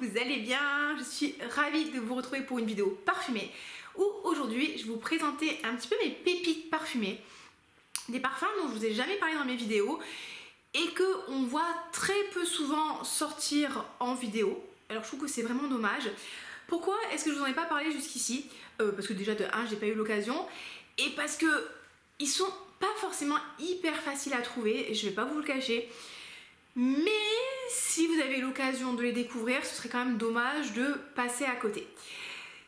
vous allez bien? Je suis ravie de vous retrouver pour une vidéo parfumée où aujourd'hui je vais vous présenter un petit peu mes pépites parfumées, des parfums dont je vous ai jamais parlé dans mes vidéos et que on voit très peu souvent sortir en vidéo. Alors je trouve que c'est vraiment dommage. Pourquoi est-ce que je vous en ai pas parlé jusqu'ici? Parce que déjà de 1 j'ai pas eu l'occasion et parce que ils sont pas forcément hyper faciles à trouver, je vais pas vous le cacher. Mais si vous avez l'occasion de les découvrir, ce serait quand même dommage de passer à côté.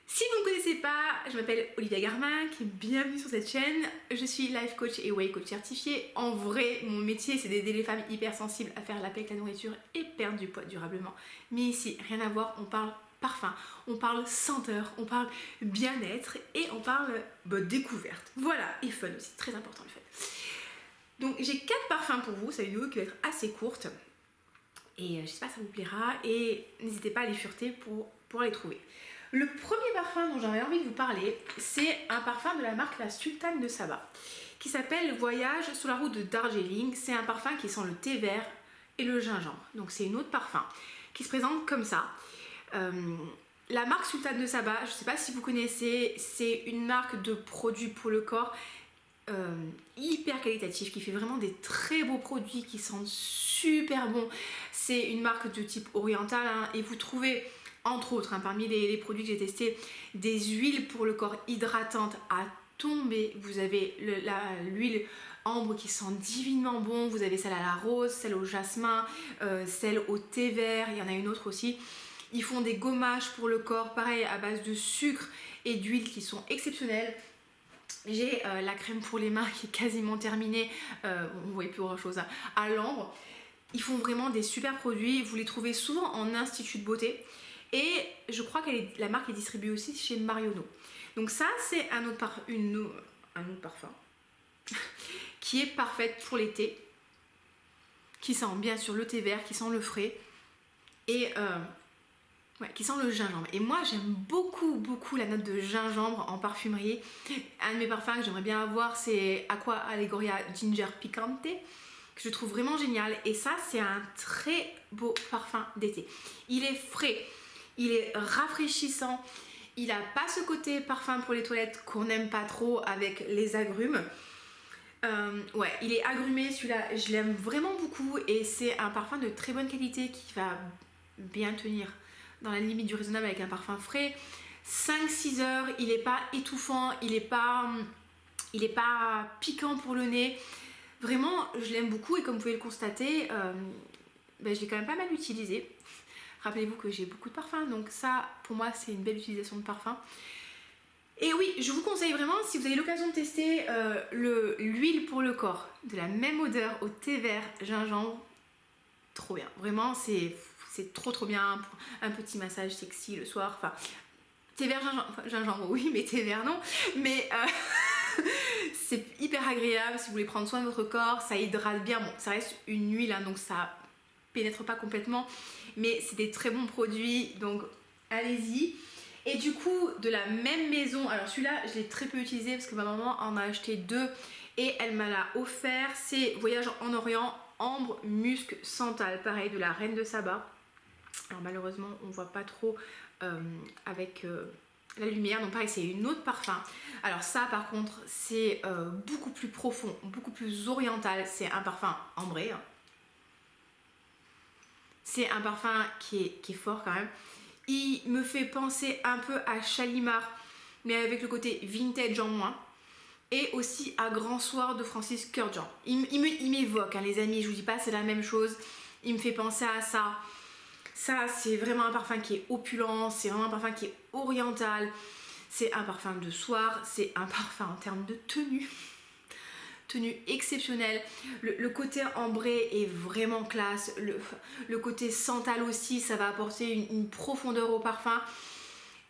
Si vous ne me connaissez pas, je m'appelle Olivia Garminck, bienvenue sur cette chaîne. Je suis life coach et way coach certifiée. En vrai, mon métier c'est d'aider les femmes hypersensibles à faire la paix avec la nourriture et perdre du poids durablement. Mais ici, rien à voir, on parle parfum, on parle senteur, on parle bien-être et on parle découverte. Voilà, et fun aussi, très important le fun. Donc j'ai 4 parfums pour vous, cette vidéo qui va être assez courte et j'espère que ça vous plaira et n'hésitez pas à les fureter pour les trouver. Le premier parfum dont j'avais envie de vous parler, c'est un parfum de la marque La Sultane de Saba qui s'appelle Voyage sur la route de Darjeeling. C'est un parfum qui sent le thé vert et le gingembre, donc c'est une autre parfum qui se présente comme ça. La marque Sultane de Saba, je ne sais pas si vous connaissez, c'est une marque de produits pour le corps hyper qualitatif, qui fait vraiment des très beaux produits qui sentent super bon. C'est une marque de type oriental et vous trouvez entre autres parmi les produits que j'ai testés des huiles pour le corps hydratantes à tomber. Vous avez l'huile ambre qui sent divinement bon, vous avez celle à la rose, celle au jasmin, celle au thé vert, il y en a une autre aussi. Ils font des gommages pour le corps, pareil à base de sucre et d'huile qui sont exceptionnelles. J'ai la crème pour les mains qui est quasiment terminée, vous voyez plus grand chose à l'ambre. Ils font vraiment des super produits, vous les trouvez souvent en institut de beauté et je crois que la marque est distribuée aussi chez Marionneau. Donc ça c'est un autre parfum qui est parfait pour l'été, qui sent bien sûr le thé vert, qui sent le frais et qui sent le gingembre. Et moi j'aime beaucoup la note de gingembre en parfumerie. Un de mes parfums que j'aimerais bien avoir c'est Aqua Allegoria Ginger Picante, que je trouve vraiment génial. Et ça c'est un très beau parfum d'été. Il est frais, il est rafraîchissant, il n'a pas ce côté parfum pour les toilettes qu'on n'aime pas trop avec les agrumes. Ouais, il est agrumé, celui-là je l'aime vraiment beaucoup et c'est un parfum de très bonne qualité qui va bien tenir dans la limite du raisonnable avec un parfum frais. 5-6 heures, il n'est pas étouffant, il n'est pas piquant pour le nez. Vraiment, je l'aime beaucoup et comme vous pouvez le constater, je l'ai quand même pas mal utilisé. Rappelez-vous que j'ai beaucoup de parfums, donc ça, pour moi, c'est une belle utilisation de parfum. Et oui, je vous conseille vraiment, si vous avez l'occasion de tester l'huile pour le corps, de la même odeur au thé vert, gingembre, trop bien. Vraiment, c'est trop bien pour un petit massage sexy le soir. Enfin, thé vert gingembre, oui, mais thé vert non. Mais c'est hyper agréable si vous voulez prendre soin de votre corps, ça hydrate bien. Bon, ça reste une huile, donc ça pénètre pas complètement, mais c'est des très bons produits, donc allez-y. Et du coup, de la même maison, alors celui-là, je l'ai très peu utilisé parce que ma maman en a acheté 2 et elle m'a l'a offert. C'est Voyage en Orient, ambre, musc, santal, pareil de la Reine de Saba. Alors malheureusement on voit pas trop avec la lumière, donc pareil c'est une autre parfum. Alors ça par contre c'est beaucoup plus profond, beaucoup plus oriental, c'est un parfum ambré. C'est un parfum qui est fort quand même. Il me fait penser un peu à Shalimar mais avec le côté vintage en moins. Et aussi à Grand Soir de Francis Kurkdjian. Il m'évoque les amis, je vous dis pas c'est la même chose. Il me fait penser à ça. Ça c'est vraiment un parfum qui est opulent, c'est vraiment un parfum qui est oriental. C'est un parfum de soir, c'est un parfum en termes de tenue. Tenue exceptionnelle. Le côté ambré est vraiment classe. Le côté santal aussi, ça va apporter une profondeur au parfum.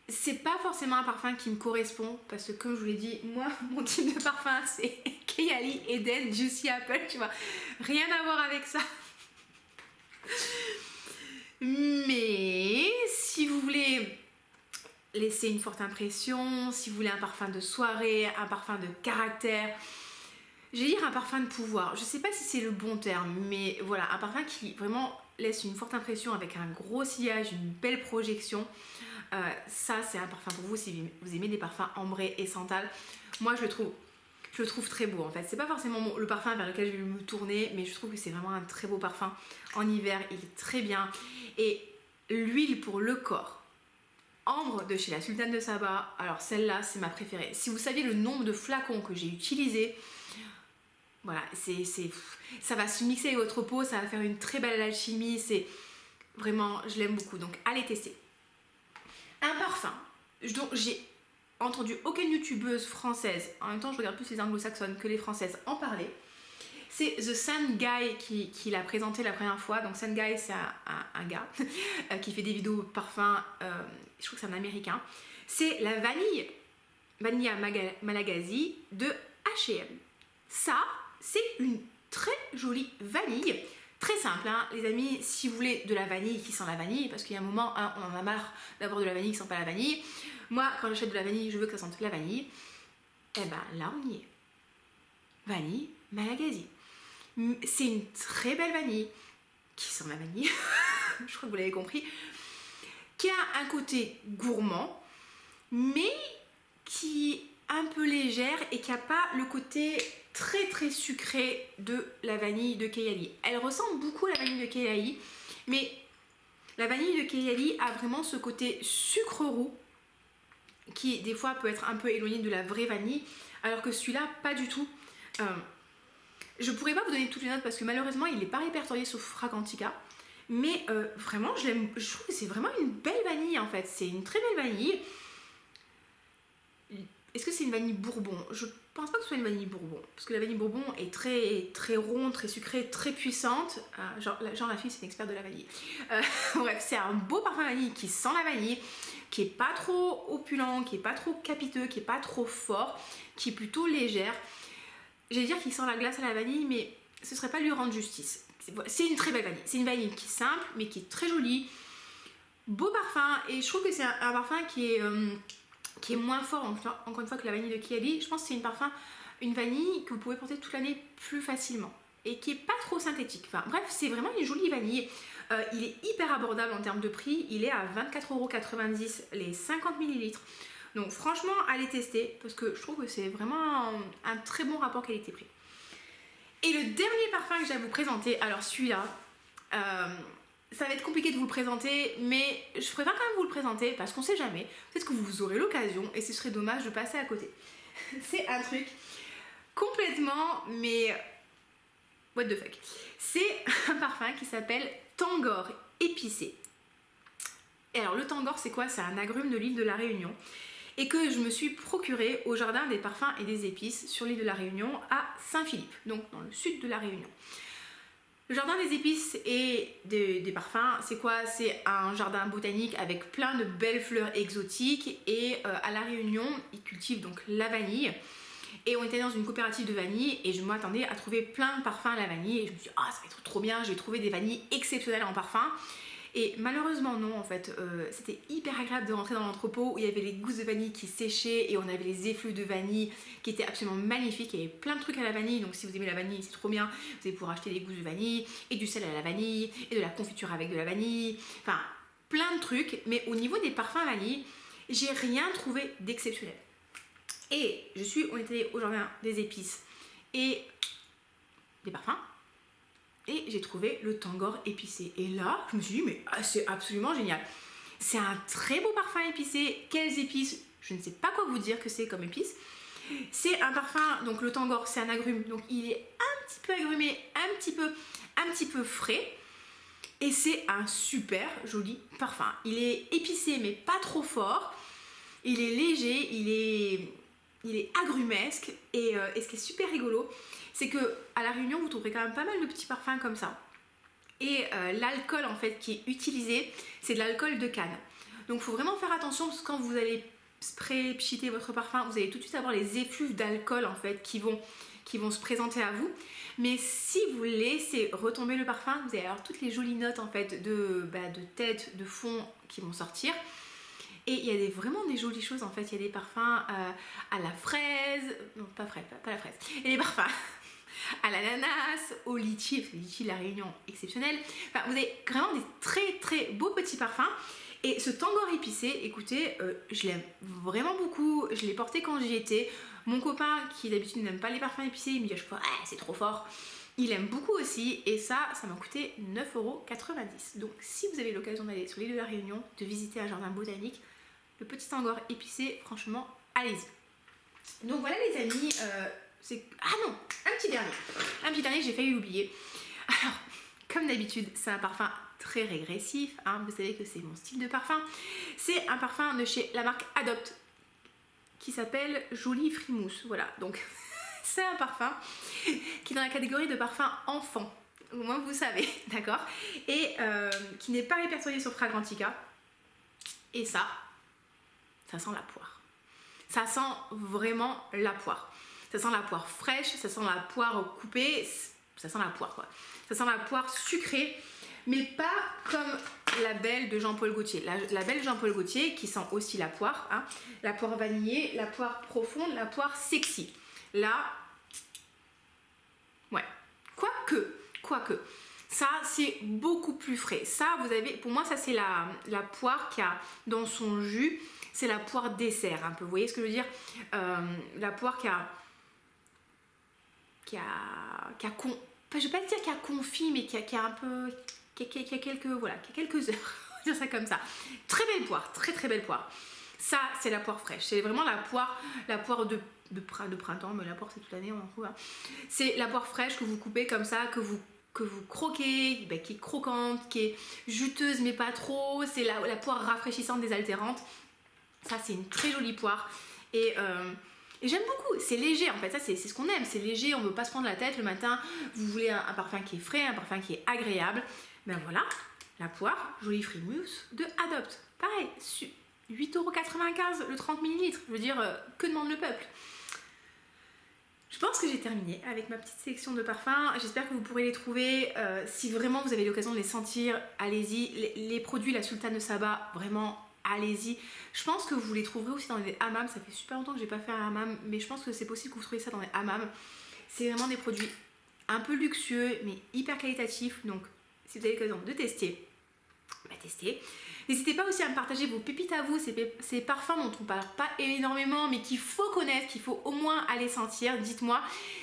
C'est pas forcément un parfum qui me correspond parce que comme je vous l'ai dit, moi mon type de parfum c'est Kayali, Eden, Juicy Apple, tu vois, rien à voir avec ça. Mais si vous voulez laisser une forte impression, si vous voulez un parfum de soirée, un parfum de caractère, je vais dire un parfum de pouvoir, je sais pas si c'est le bon terme, mais voilà, un parfum qui vraiment laisse une forte impression avec un gros sillage, une belle projection. Ça c'est un parfum pour vous si vous aimez des parfums ambrés et santal. Moi je le trouve très beau en fait. C'est pas forcément le parfum vers lequel je vais me tourner, mais je trouve que c'est vraiment un très beau parfum. En hiver, il est très bien. Et l'huile pour le corps, ambre de chez la Sultane de Saba. Alors celle-là, c'est ma préférée. Si vous saviez le nombre de flacons que j'ai utilisés, voilà, ça va se mixer avec votre peau, ça va faire une très belle alchimie. C'est vraiment, je l'aime beaucoup. Donc allez tester. Un parfum dont j'ai entendu aucune youtubeuse française, en même temps je regarde plus les anglo-saxonnes que les françaises en parler, c'est The Scent Guy qui l'a présenté la première fois. Donc Scent Guy c'est un gars qui fait des vidéos parfums, je trouve que c'est un américain. C'est la Vanilla Malagasy de H&M. Ça c'est une très jolie vanille. Très simple, hein, les amis, si vous voulez de la vanille qui sent la vanille, parce qu'il y a un moment, hein, on en a marre d'avoir de la vanille qui sent pas la vanille. Moi, quand j'achète de la vanille, je veux que ça sente la vanille. Et ben là, on y est. Vanille Malagasy. C'est une très belle vanille qui sent la vanille, je crois que vous l'avez compris, qui a un côté gourmand, mais qui est un peu légère et qui n'a pas le côté très très sucré de la vanille de Kayali. Elle ressemble beaucoup à la vanille de Kayali, mais la vanille de Kayali a vraiment ce côté sucre roux qui des fois peut être un peu éloigné de la vraie vanille, alors que celui-là pas du tout. Je pourrais pas vous donner toutes les notes parce que malheureusement il n'est pas répertorié sur Fragrantica, mais vraiment je trouve que c'est vraiment une belle vanille en fait. C'est une très belle vanille. Est-ce que c'est une vanille bourbon? Je pense pas que ce soit une vanille bourbon, parce que la vanille bourbon est très, très ronde, très sucrée, très puissante. Genre la fille, c'est une experte de la vanille. Bref, c'est un beau parfum vanille qui sent la vanille, qui est pas trop opulent, qui est pas trop capiteux, qui est pas trop fort, qui est plutôt légère. J'allais dire qu'il sent la glace à la vanille, mais ce serait pas lui rendre justice. C'est une très belle vanille. C'est une vanille qui est simple, mais qui est très jolie. Beau parfum, et je trouve que c'est un parfum qui est moins fort, encore une fois, que la vanille de Kayali. Je pense que c'est une vanille que vous pouvez porter toute l'année plus facilement et qui est pas trop synthétique. Enfin bref, c'est vraiment une jolie vanille. Il est hyper abordable en termes de prix. Il est à 24,90 € les 50 ml. Donc franchement, allez tester parce que je trouve que c'est vraiment un très bon rapport qualité-prix. Et le dernier parfum que j'ai à vous présenter, alors celui-là, ça va être compliqué de vous le présenter, mais je préfère quand même vous le présenter parce qu'on sait jamais. Peut-être que vous aurez l'occasion et ce serait dommage de passer à côté. C'est un truc complètement, mais what the fuck. C'est un parfum qui s'appelle Tangor épicé. Et alors le Tangor c'est quoi? C'est un agrume de l'île de la Réunion et que je me suis procuré au jardin des parfums et des épices sur l'île de la Réunion à Saint-Philippe, donc dans le sud de la Réunion. Le jardin des épices et des parfums, c'est quoi? C'est un jardin botanique avec plein de belles fleurs exotiques et à La Réunion, ils cultivent donc la vanille. Et on était dans une coopérative de vanille et je m'attendais à trouver plein de parfums à la vanille et je me suis dit, ah, ça va être trop bien, j'ai trouvé des vanilles exceptionnelles en parfum. Et malheureusement non, en fait, c'était hyper agréable de rentrer dans l'entrepôt où il y avait les gousses de vanille qui séchaient et on avait les effluves de vanille qui étaient absolument magnifiques. Il y avait plein de trucs à la vanille, donc si vous aimez la vanille, c'est trop bien. Vous allez pouvoir acheter des gousses de vanille et du sel à la vanille et de la confiture avec de la vanille. Enfin, plein de trucs, mais au niveau des parfums vanille, j'ai rien trouvé d'exceptionnel. Et on était au jardin des épices et des parfums. Et j'ai trouvé le Tangor épicé. Et là, je me suis dit, mais c'est absolument génial. C'est un très beau parfum épicé. Quelles épices? Je ne sais pas quoi vous dire que c'est comme épices. C'est un parfum, donc le Tangor, c'est un agrume. Donc il est un petit peu agrumé, un petit peu frais. Et c'est un super joli parfum. Il est épicé, mais pas trop fort. Il est léger, il est agrumesque. Et ce qui est super rigolo, c'est que à La Réunion, vous trouverez quand même pas mal de petits parfums comme ça. Et l'alcool en fait qui est utilisé, c'est de l'alcool de canne. Donc il faut vraiment faire attention parce que quand vous allez spray-pchiter votre parfum, vous allez tout de suite avoir les effluves d'alcool en fait qui vont se présenter à vous. Mais si vous laissez retomber le parfum, vous allez avoir toutes les jolies notes en fait de tête, de fond qui vont sortir. Et il y a vraiment des jolies choses en fait. Il y a des parfums à la fraise, non pas la fraise. Il y a des parfums à l'ananas, au litchi, parce que le litchi, la Réunion, exceptionnelle. Enfin, vous avez vraiment des très très beaux petits parfums. Et ce Tangor épicé, écoutez, je l'aime vraiment beaucoup. Je l'ai porté quand j'y étais. Mon copain, qui d'habitude n'aime pas les parfums épicés, il me dit à chaque fois, ah, c'est trop fort. Il aime beaucoup aussi, et ça m'a coûté 9,90 €. Donc si vous avez l'occasion d'aller sur l'île de la Réunion, de visiter un jardin botanique, le petit Tangor épicé, franchement, allez-y. Donc voilà les amis, ah non, un petit dernier, j'ai failli l'oublier. Alors, comme d'habitude, c'est un parfum très régressif, hein, vous savez que c'est mon style de parfum. C'est un parfum de chez la marque Adopt, qui s'appelle Jolie Frimousse, voilà, donc c'est un parfum qui est dans la catégorie de parfum enfant, au moins vous savez, d'accord, et qui n'est pas répertorié sur Fragrantica, et ça sent la poire, ça sent vraiment la poire, ça sent la poire fraîche, ça sent la poire coupée, ça sent la poire quoi, ça sent la poire sucrée, mais pas comme la belle de Jean-Paul Gaultier. La belle Jean-Paul Gaultier qui sent aussi la poire, hein, la poire vanillée, la poire profonde, la poire sexy. Là, ouais, quoique, ça c'est beaucoup plus frais. Ça, vous avez, pour moi, ça c'est la poire qui a dans son jus, c'est la poire dessert un peu. Vous voyez ce que je veux dire, la poire qui a je vais pas dire qui a confit, mais qui a un peu, qui a quelques heures, on va dire ça comme ça. Très belle poire, très très belle poire. Ça, c'est la poire fraîche. C'est vraiment la poire de printemps, mais la poire c'est toute l'année, on en trouve. Hein. C'est la poire fraîche que vous coupez comme ça, que vous croquez, qui est croquante, qui est juteuse mais pas trop. C'est la poire rafraîchissante, désaltérante. Ça, c'est une très jolie poire. Et j'aime beaucoup, c'est léger en fait, ça c'est ce qu'on aime, c'est léger, on ne veut pas se prendre la tête le matin, vous voulez un parfum qui est frais, un parfum qui est agréable, ben voilà, la poire Jolie Frimousse de Adopt, pareil, 8,95 € le 30 ml, je veux dire, que demande le peuple. Je pense que j'ai terminé avec ma petite sélection de parfums, j'espère que vous pourrez les trouver, si vraiment vous avez l'occasion de les sentir, allez-y, les produits la Sultane de Saba, vraiment allez-y. Je pense que vous les trouverez aussi dans les hammams. Ça fait super longtemps que j'ai pas fait un hammam, mais je pense que c'est possible que vous trouviez ça dans les hammams. C'est vraiment des produits un peu luxueux, mais hyper qualitatifs. Donc, si vous avez l'occasion de tester, bah testez. N'hésitez pas aussi à me partager vos pépites à vous, ces parfums dont on parle pas énormément, mais qu'il faut connaître, qu'il faut au moins aller sentir. Dites-moi.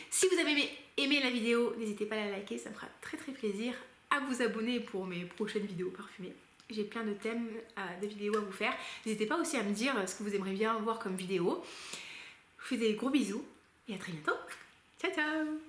Si vous avez aimé la vidéo, n'hésitez pas à la liker, ça me fera très très plaisir. À vous abonner pour mes prochaines vidéos parfumées. J'ai plein de thèmes, de vidéos à vous faire. N'hésitez pas aussi à me dire ce que vous aimeriez bien voir comme vidéo. Je vous fais des gros bisous et à très bientôt. Ciao ciao.